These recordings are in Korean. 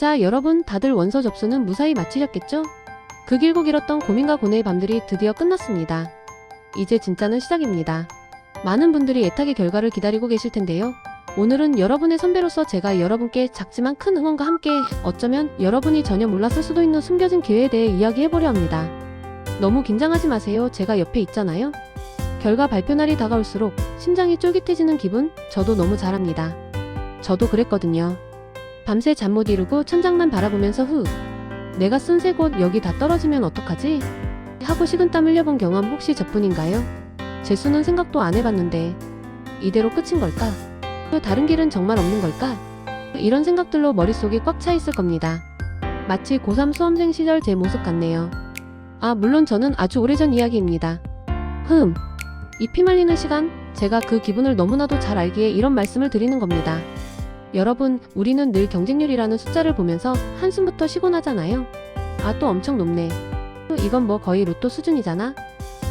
자, 여러분 다들 원서 접수는 무사히 마치셨겠죠? 그 길고 길었던 고민과 고뇌의 밤들이 드디어 끝났습니다. 이제 진짜는 시작입니다. 많은 분들이 애타게 결과를 기다리고 계실 텐데요. 오늘은 여러분의 선배로서 제가 여러분께 작지만 큰 응원과 함께 어쩌면 여러분이 전혀 몰랐을 수도 있는 숨겨진 기회에 대해 이야기해보려 합니다. 너무 긴장하지 마세요. 제가 옆에 있잖아요. 결과 발표 날이 다가올수록 심장이 쫄깃해지는 기분 저도 너무 잘 압니다. 저도 그랬거든요. 밤새 잠 못 이루고 천장만 바라보면서 내가 쓴 새 곳 여기 다 떨어지면 어떡하지? 하고 식은땀 흘려본 경험 혹시 저뿐인가요? 재수는 생각도 안 해봤는데 이대로 끝인 걸까? 다른 길은 정말 없는 걸까? 이런 생각들로 머릿속이 꽉 차 있을 겁니다. 마치 고3 수험생 시절 제 모습 같네요. 아, 물론 저는 아주 오래전 이야기입니다. 이 피말리는 시간, 제가 그 기분을 너무나도 잘 알기에 이런 말씀을 드리는 겁니다. 여러분, 우리는 늘 경쟁률이라는 숫자를 보면서 한숨부터 쉬곤 하잖아요. 아, 또 엄청 높네. 이건 뭐 거의 로또 수준이잖아?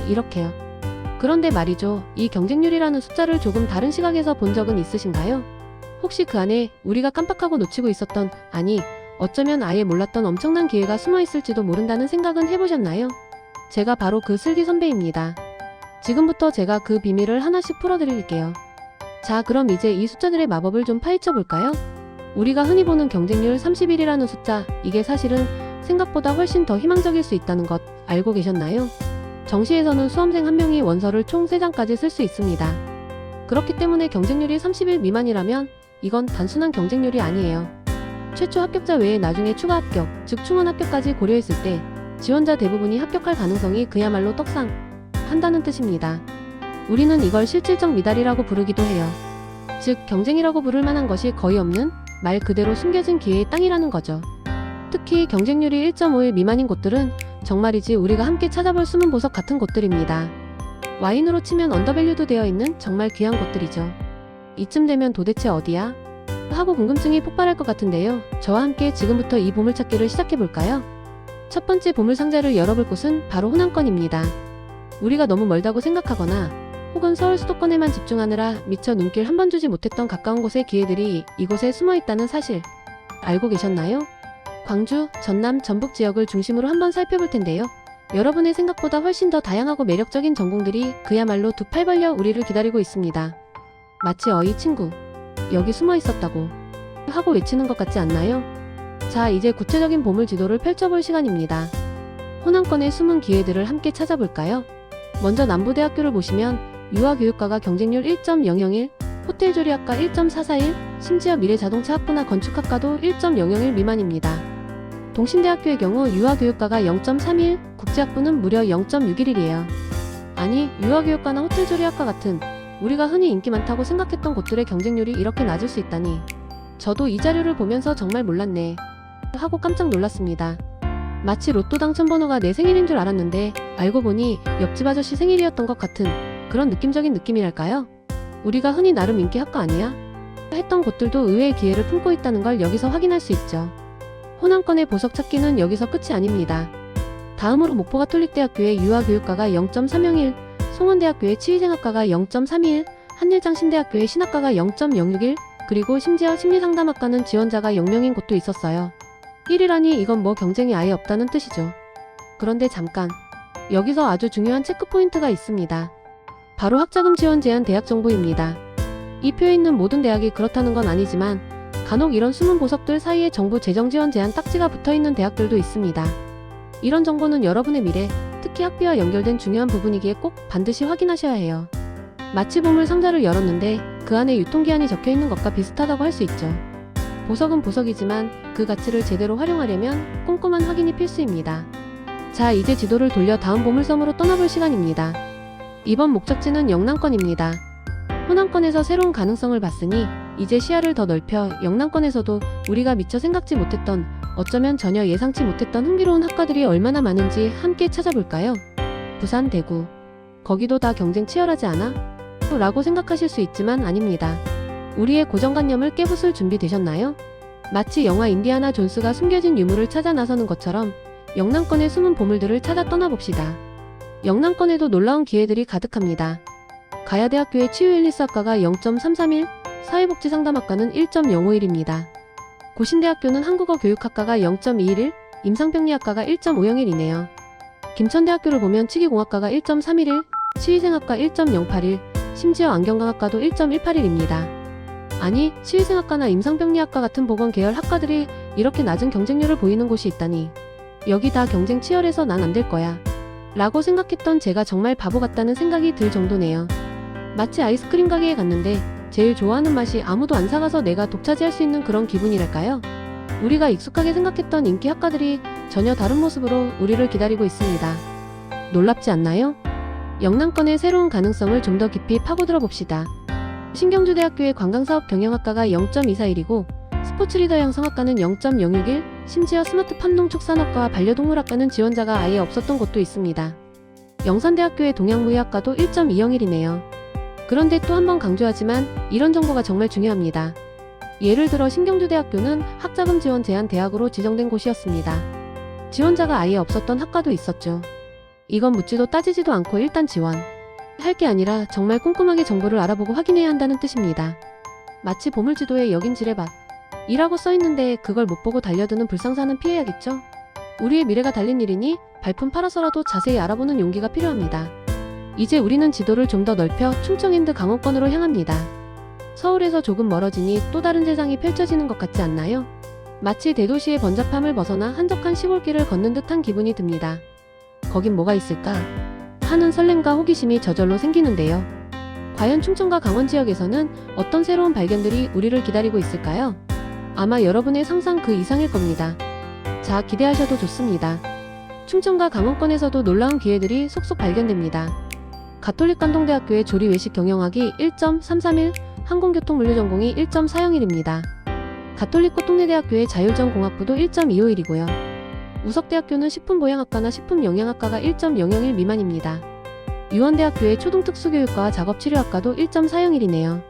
이렇게요. 그런데 말이죠. 이 경쟁률이라는 숫자를 조금 다른 시각에서 본 적은 있으신가요? 혹시 그 안에 우리가 깜빡하고 놓치고 있었던, 아니, 어쩌면 아예 몰랐던 엄청난 기회가 숨어 있을지도 모른다는 생각은 해보셨나요? 제가 바로 그 슬기 선배입니다. 지금부터 제가 그 비밀을 하나씩 풀어드릴게요. 자, 그럼 이제 이 숫자들의 마법을 좀 파헤쳐 볼까요? 우리가 흔히 보는 경쟁률 31이라는 숫자, 이게 사실은 생각보다 훨씬 더 희망적일 수 있다는 것 알고 계셨나요? 정시에서는 수험생 한 명이 원서를 총 3장까지 쓸 수 있습니다. 그렇기 때문에 경쟁률이 31 미만이라면 이건 단순한 경쟁률이 아니에요. 최초 합격자 외에 나중에 추가 합격, 즉 충원 합격까지 고려했을 때 지원자 대부분이 합격할 가능성이 그야말로 떡상한다는 뜻입니다. 우리는 이걸 실질적 미달이라고 부르기도 해요. 즉 경쟁이라고 부를 만한 것이 거의 없는 말 그대로 숨겨진 기회의 땅이라는 거죠. 특히 경쟁률이 1.51 미만인 곳들은 정말이지 우리가 함께 찾아볼 숨은 보석 같은 곳들입니다. 와인으로 치면 언더밸류도 되어 있는 정말 귀한 곳들이죠. 이쯤 되면 도대체 어디야? 하고 궁금증이 폭발할 것 같은데요. 저와 함께 지금부터 이 보물찾기를 시작해볼까요? 첫 번째 보물상자를 열어볼 곳은 바로 호남권입니다. 우리가 너무 멀다고 생각하거나 혹은 서울 수도권에만 집중하느라 미처 눈길 한 번 주지 못했던 가까운 곳의 기회들이 이곳에 숨어 있다는 사실 알고 계셨나요? 광주, 전남, 전북 지역을 중심으로 한번 살펴볼 텐데요. 여러분의 생각보다 훨씬 더 다양하고 매력적인 전공들이 그야말로 두 팔 벌려 우리를 기다리고 있습니다. 마치 어이 친구, 여기 숨어 있었다고 하고 외치는 것 같지 않나요? 자, 이제 구체적인 보물 지도를 펼쳐볼 시간입니다. 호남권의 숨은 기회들을 함께 찾아볼까요? 먼저 남부대학교를 보시면 유아교육과가 경쟁률 1.001, 호텔조리학과 1.441, 심지어 미래자동차 학부나 건축학과도 1.001 미만입니다. 동신대학교의 경우 유아교육과가 0.31, 국제학부는 무려 0.611이에요. 아니, 유아교육과나 호텔조리학과 같은 우리가 흔히 인기 많다고 생각했던 곳들의 경쟁률이 이렇게 낮을 수 있다니 저도 이 자료를 보면서 정말 몰랐네 하고 깜짝 놀랐습니다. 마치 로또 당첨번호가 내 생일인 줄 알았는데 알고 보니 옆집 아저씨 생일이었던 것 같은 그런 느낌적인 느낌이랄까요? 우리가 흔히 나름 인기 학과 아니야? 했던 곳들도 의외의 기회를 품고 있다는 걸 여기서 확인할 수 있죠. 호남권의 보석 찾기는 여기서 끝이 아닙니다. 다음으로 목포가톨릭대학교의 유아교육과가 0.301, 송원대학교의 치위생학과가 0.321, 한일장신대학교의 신학과가 0.061, 그리고 심지어 심리상담학과는 지원자가 0명인 곳도 있었어요. 1위라니 이건 뭐 경쟁이 아예 없다는 뜻이죠. 그런데 잠깐, 여기서 아주 중요한 체크포인트가 있습니다. 바로 학자금 지원 제한 대학 정보입니다. 이 표에 있는 모든 대학이 그렇다는 건 아니지만 간혹 이런 숨은 보석들 사이에 정부 재정 지원 제한 딱지가 붙어있는 대학들도 있습니다. 이런 정보는 여러분의 미래, 특히 학비와 연결된 중요한 부분이기에 꼭 반드시 확인하셔야 해요. 마치 보물 상자를 열었는데 그 안에 유통기한이 적혀있는 것과 비슷하다고 할 수 있죠. 보석은 보석이지만 그 가치를 제대로 활용하려면 꼼꼼한 확인이 필수입니다. 자, 이제 지도를 돌려 다음 보물섬으로 떠나볼 시간입니다. 이번 목적지는 영남권입니다. 호남권에서 새로운 가능성을 봤으니 이제 시야를 더 넓혀 영남권에서도 우리가 미처 생각지 못했던, 어쩌면 전혀 예상치 못했던 흥미로운 학과들이 얼마나 많은지 함께 찾아볼까요? 부산, 대구. 거기도 다 경쟁 치열하지 않아? 라고 생각하실 수 있지만 아닙니다. 우리의 고정관념을 깨부술 준비 되셨나요? 마치 영화 인디아나 존스가 숨겨진 유물을 찾아 나서는 것처럼 영남권의 숨은 보물들을 찾아 떠나봅시다. 영남권에도 놀라운 기회들이 가득합니다. 가야대학교의 치유일리스학과가 0.331, 사회복지상담학과는 1.051입니다. 고신대학교는 한국어 교육학과가 0.211, 임상병리학과가 1.501이네요. 김천대학교를 보면 치기공학과가 1.311, 치위생학과 1.081, 심지어 안경광학과도 1.181입니다. 아니, 치위생학과나 임상병리학과 같은 보건 계열 학과들이 이렇게 낮은 경쟁률을 보이는 곳이 있다니. 여기 다 경쟁 치열해서 난 안 될 거야. 라고 생각했던 제가 정말 바보 같다는 생각이 들 정도네요. 마치 아이스크림 가게에 갔는데 제일 좋아하는 맛이 아무도 안 사가서 내가 독차지할 수 있는 그런 기분이랄까요? 우리가 익숙하게 생각했던 인기 학과들이 전혀 다른 모습으로 우리를 기다리고 있습니다. 놀랍지 않나요? 영남권의 새로운 가능성을 좀 더 깊이 파고들어 봅시다. 신경주대학교의 관광사업 경영학과가 0.241이고 스포츠리더 양성학과는 0.061, 심지어 스마트팜 농축산업과와 반려동물학과는 지원자가 아예 없었던 곳도 있습니다. 영산대학교의 동양무예학과도 1.201이네요. 그런데 또 한 번 강조하지만 이런 정보가 정말 중요합니다. 예를 들어 신경주대학교는 학자금 지원 제한 대학으로 지정된 곳이었습니다. 지원자가 아예 없었던 학과도 있었죠. 이건 묻지도 따지지도 않고 일단 지원. 할 게 아니라 정말 꼼꼼하게 정보를 알아보고 확인해야 한다는 뜻입니다. 마치 보물지도에 여긴 지뢰밭 이라고 써있는데 그걸 못 보고 달려드는 불상사는 피해야겠죠? 우리의 미래가 달린 일이니 발품 팔아서라도 자세히 알아보는 용기가 필요합니다. 이제 우리는 지도를 좀 더 넓혀 충청인드 강원권으로 향합니다. 서울에서 조금 멀어지니 또 다른 세상이 펼쳐지는 것 같지 않나요? 마치 대도시의 번잡함을 벗어나 한적한 시골길을 걷는 듯한 기분이 듭니다. 거긴 뭐가 있을까? 하는 설렘과 호기심이 저절로 생기는데요. 과연 충청과 강원 지역에서는 어떤 새로운 발견들이 우리를 기다리고 있을까요? 아마 여러분의 상상 그 이상일 겁니다. 자, 기대하셔도 좋습니다. 충청과 강원권에서도 놀라운 기회들이 속속 발견됩니다. 가톨릭관동대학교의 조리외식 경영학이 1.331, 항공교통물류전공이 1.401입니다. 가톨릭꽃동네대학교의 자율전공학부도 1.251이고요. 우석대학교는 식품보양학과나 식품영양학과가 1.001 미만입니다. 유원대학교의 초등특수교육과와 작업치료학과도 1.401이네요.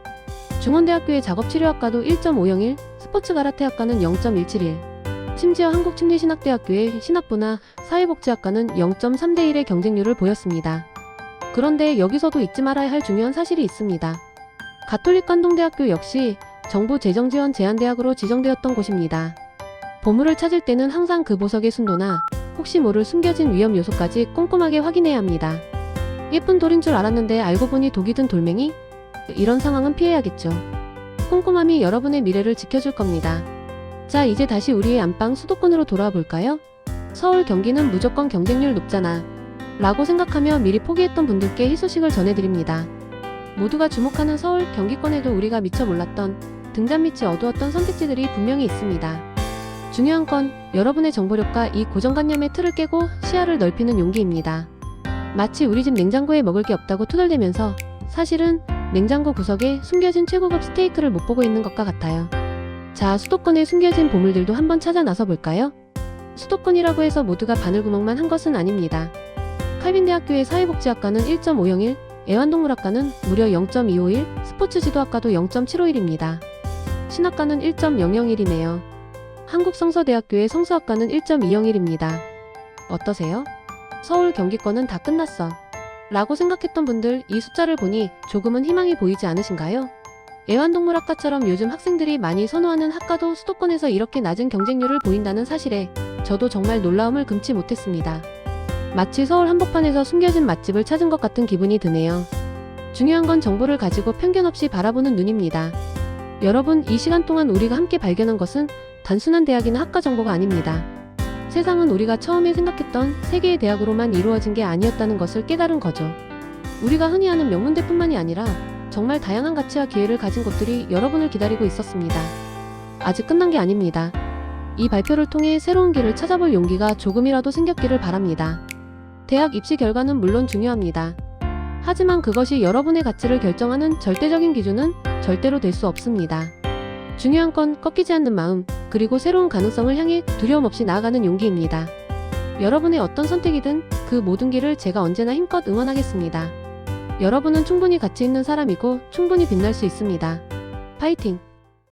중원대학교의 작업치료학과도 1.501, 스포츠가라테학과는 0.171, 심지어 한국침례신학대학교의 신학부나 사회복지학과는 0.3대1의 경쟁률을 보였습니다. 그런데 여기서도 잊지 말아야 할 중요한 사실이 있습니다. 가톨릭관동대학교 역시 정부 재정지원 제한대학으로 지정되었던 곳입니다. 보물을 찾을 때는 항상 그 보석의 순도나 혹시 모를 숨겨진 위험 요소까지 꼼꼼하게 확인해야 합니다. 예쁜 돌인 줄 알았는데 알고 보니 독이 든 돌멩이? 이런 상황은 피해야겠죠. 꼼꼼함이 여러분의 미래를 지켜줄 겁니다. 자, 이제 다시 우리의 안방 수도권으로 돌아와 볼까요? 서울, 경기는 무조건 경쟁률 높잖아 라고 생각하며 미리 포기했던 분들께 희소식을 전해드립니다. 모두가 주목하는 서울, 경기권에도 우리가 미처 몰랐던 등잔 밑이 어두웠던 선택지들이 분명히 있습니다. 중요한 건 여러분의 정보력과 이 고정관념의 틀을 깨고 시야를 넓히는 용기입니다. 마치 우리 집 냉장고에 먹을 게 없다고 투덜대면서 사실은 냉장고 구석에 숨겨진 최고급 스테이크를 못 보고 있는 것과 같아요. 자, 수도권에 숨겨진 보물들도 한번 찾아 나서 볼까요? 수도권이라고 해서 모두가 바늘구멍만 한 것은 아닙니다. 칼빈대학교의 사회복지학과는 1.501, 애완동물학과는 무려 0.251, 스포츠지도학과도 0.751입니다. 신학과는 1.001이네요. 한국성서대학교의 성서학과는 1.201입니다. 어떠세요? 서울, 경기권은 다 끝났어 라고 생각했던 분들, 이 숫자를 보니 조금은 희망이 보이지 않으신가요? 애완동물학과처럼 요즘 학생들이 많이 선호하는 학과도 수도권에서 이렇게 낮은 경쟁률을 보인다는 사실에 저도 정말 놀라움을 금치 못했습니다. 마치 서울 한복판에서 숨겨진 맛집을 찾은 것 같은 기분이 드네요. 중요한 건 정보를 가지고 편견 없이 바라보는 눈입니다. 여러분, 이 시간 동안 우리가 함께 발견한 것은 단순한 대학이나 학과 정보가 아닙니다. 세상은 우리가 처음에 생각했던 세 개의 대학으로만 이루어진 게 아니었다는 것을 깨달은 거죠. 우리가 흔히 아는 명문대뿐만이 아니라 정말 다양한 가치와 기회를 가진 곳들이 여러분을 기다리고 있었습니다. 아직 끝난 게 아닙니다. 이 발표를 통해 새로운 길을 찾아볼 용기가 조금이라도 생겼기를 바랍니다. 대학 입시 결과는 물론 중요합니다. 하지만 그것이 여러분의 가치를 결정하는 절대적인 기준은 절대로 될 수 없습니다. 중요한 건 꺾이지 않는 마음, 그리고 새로운 가능성을 향해 두려움 없이 나아가는 용기입니다. 여러분의 어떤 선택이든 그 모든 길을 제가 언제나 힘껏 응원하겠습니다. 여러분은 충분히 가치 있는 사람이고 충분히 빛날 수 있습니다. 파이팅!